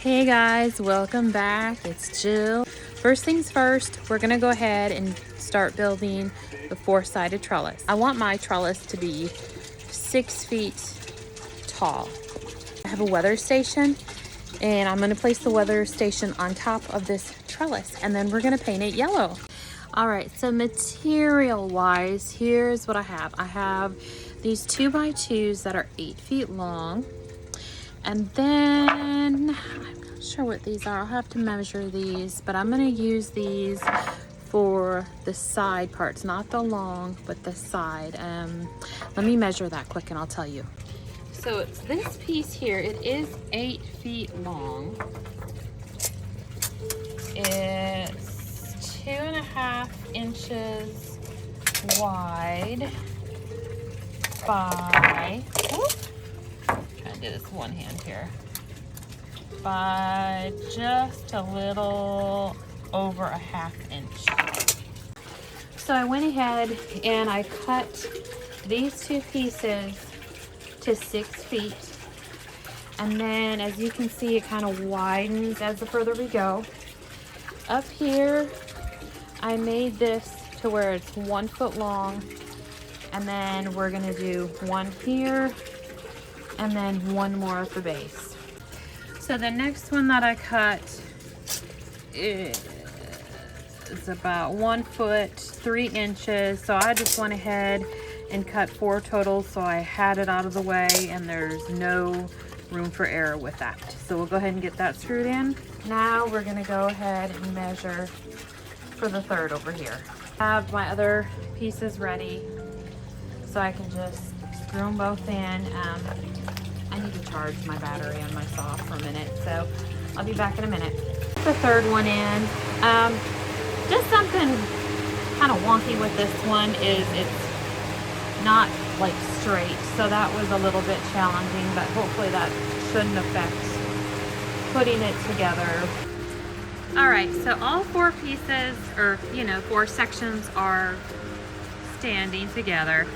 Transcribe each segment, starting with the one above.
Hey guys, welcome back. It's Jill. First things first, we're gonna go ahead and start building the four-sided trellis. I want my trellis to be 6 feet tall. I have a weather station and I'm gonna place the weather station on top of this trellis and then we're gonna paint it yellow. All right, so material wise, here's what I have. I have these 2x2s that are 8 feet long. And then, I'm not sure what these are. I'll have to measure these, but I'm gonna use these for the side parts, not the long, but the side. Let me measure that quick and I'll tell you. So it's this piece here. It is 8 feet long. It's 2.5 inches wide by, trying to do this one hand here, by just a little over a 1/2 inch. So I went ahead and I cut these two pieces to 6 feet. And then as you can see, it kind of widens as the further we go. Up here, I made this to where it's 1 foot long. And then we're gonna do one here and then one more at the base. So the next one that I cut is about 1 foot 3 inches. So I just went ahead and cut 4 total so I had it out of the way and there's no room for error with that. So we'll go ahead and get that screwed in. Now we're gonna go ahead and measure for the third over here. I have my other pieces ready so I can just screw them both in. I need to charge my battery on my saw for a minute, so I'll be back in a minute. The third one in. Just something kind of wonky with this one is it's not like straight, so that was a little bit challenging, but hopefully that shouldn't affect putting it together. All right, so all 4 pieces, or 4 sections are standing together.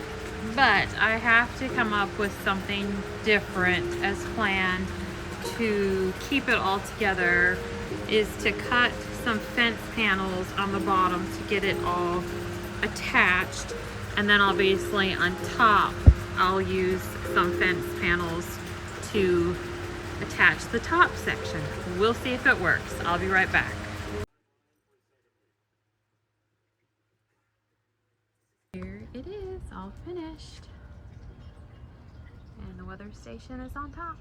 But I have to come up with something different as planned to keep it all together, is to cut some fence panels on the bottom to get it all attached. And then obviously on top, I'll use some fence panels to attach the top section. We'll see if it works. I'll be right back. Here it is, all finished. And the weather station is on top.